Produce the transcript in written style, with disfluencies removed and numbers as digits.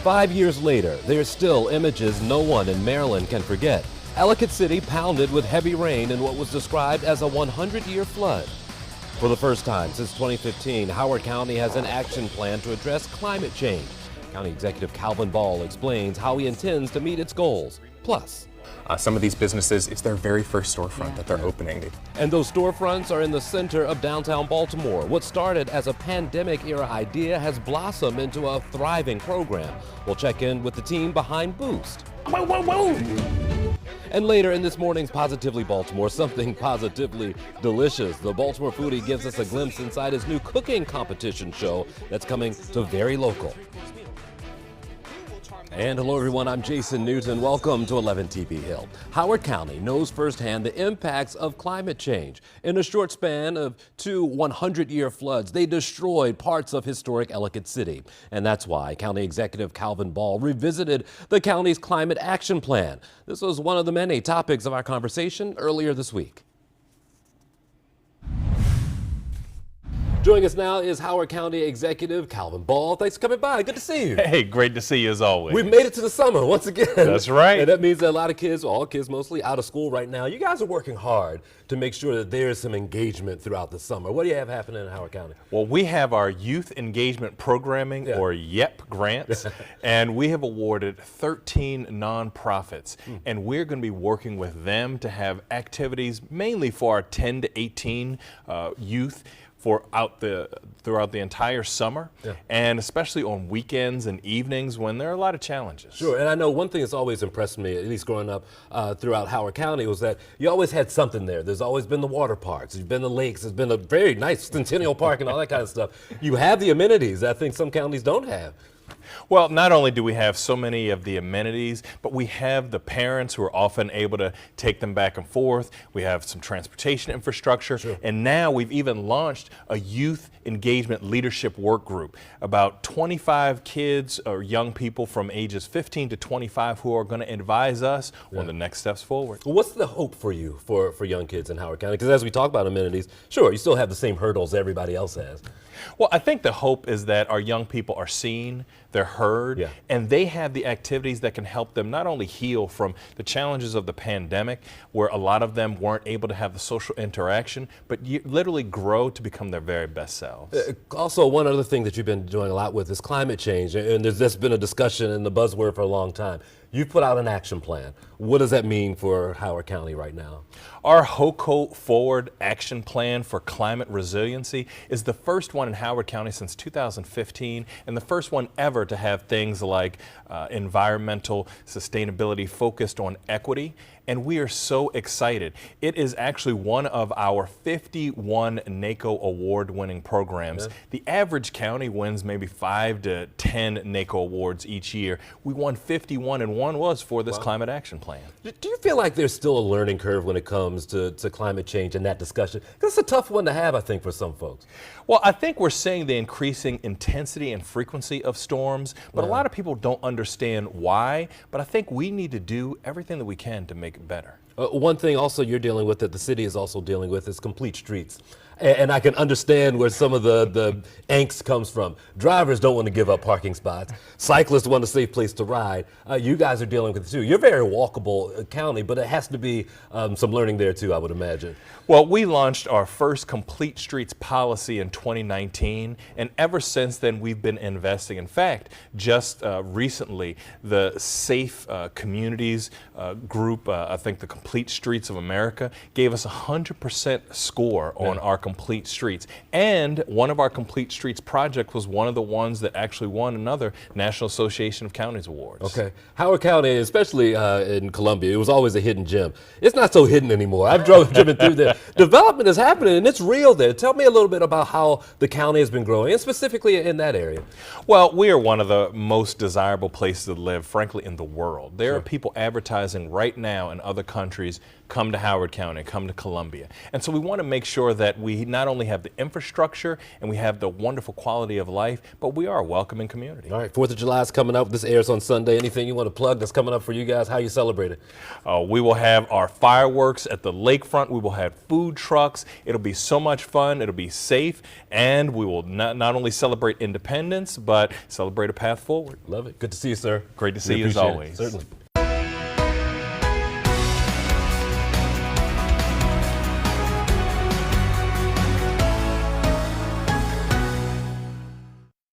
5 years later, there's still images no one in Maryland can forget. Ellicott City pounded with heavy rain in what was described as a 100-year flood. For the first time since 2015, Howard County has an action plan to address climate change. County Executive Calvin Ball explains how he intends to meet its goals. Plus, some of these businesses, it's their very first storefront that they're opening. And those storefronts are in the center of downtown Baltimore. What started as a pandemic-era idea has blossomed into a thriving program. We'll check in with the team behind Boost. Whoa, whoa, whoa. And later in this morning's Positively Baltimore, something positively delicious. The Baltimore foodie gives us a glimpse inside his new cooking competition show that's coming to very local. And hello everyone, I'm Jason Newton. Welcome to 11 TV Hill. Howard County knows firsthand the impacts of climate change. In a short span of two 100-year floods, they destroyed parts of historic Ellicott City. And that's why County Executive Calvin Ball revisited the county's climate action plan. This was one of the many topics of our conversation earlier this week. Joining us now is Howard County Executive Calvin Ball. Thanks for coming by. Good to see you. Hey, great to see you as always. We've made it to the summer once again. That's right. And that means that a lot of kids, all kids mostly, out of school right now. You guys are working hard to make sure that there's some engagement throughout the summer. What do you have happening in Howard County? Well, we have our Youth Engagement Programming, or YEP grants, and we have awarded 13 nonprofits. And we're going to be working with them to have activities mainly for our 10 to 18 youth throughout the entire summer, and especially on weekends and evenings when there are a lot of challenges. Sure, and I know one thing that's always impressed me, at least growing up throughout Howard County, was that you always had something there. There's always been the water parks, there's been the lakes, there's been a very nice Centennial Park and all that kind of stuff. You have the amenities I think some counties don't have. Well, not only do we have so many of the amenities, but we have the parents who are often able to take them back and forth. We have some transportation infrastructure, and now we've even launched a youth engagement leadership work group. About 25 kids or young people from ages 15 to 25 who are going to advise us on the next steps forward. What's the hope for you for young kids in Howard County? Because as we talk about amenities, sure, you still have the same hurdles everybody else has. Well, I think the hope is that our young people are seen, they're heard, and they have the activities that can help them not only heal from the challenges of the pandemic, where a lot of them weren't able to have the social interaction, but literally grow to become their very best selves. Also, one other thing that you've been doing a lot with is climate change, and there's been a discussion in the buzzword for a long time. You've put out an action plan. What does that mean for Howard County right now? Our HOCO Forward Action Plan for Climate Resiliency is the first one in Howard County since 2015, and the first one ever to have things like environmental sustainability focused on equity. And we are so excited. It is actually one of our 51 NACO award-winning programs. The average county wins maybe 5 to 10 NACO awards each year. We won 51, and one was for this climate action plan. Do you feel like there's still a learning curve when it comes to climate change and that discussion? Because it's a tough one to have, I think, for some folks. Well, I think we're seeing the increasing intensity and frequency of storms, but a lot of people don't understand why. But I think we need to do everything that we can to make it better. One thing also you're dealing with that the city is also dealing with is complete streets. And I can understand where some of the angst comes from. Drivers don't want to give up parking spots. Cyclists want a safe place to ride. You guys are dealing with it too. You're a very walkable county, but it has to be some learning there too, I would imagine. Well, we launched our first complete streets policy in 2019, and ever since then we've been investing. In fact, just recently, the Safe Communities group, I think the Complete Streets of America, gave us a 100% score on our complete streets. And one of our complete streets projects was one of the ones that actually won another National Association of Counties Awards. Okay. Howard County, especially in Columbia, it was always a hidden gem. It's not so hidden anymore. I've driven through there. Development is happening and it's real there. Tell me a little bit about how the county has been growing, and specifically in that area. Well, we are one of the most desirable places to live, frankly, in the world. There are people advertising right now in other countries come to Howard County, come to Columbia. And so we want to make sure that we not only have the infrastructure and we have the wonderful quality of life, but we are a welcoming community. All right, 4th of July is coming up. This airs on Sunday. Anything you want to plug that's coming up for you guys? How you celebrate it? We will have our fireworks at the lakefront. We will have food trucks. It'll be so much fun. It'll be safe. And we will not only celebrate independence, but celebrate a path forward. Love it. Good to see you, sir. Great to see you as appreciate it. always. Certainly.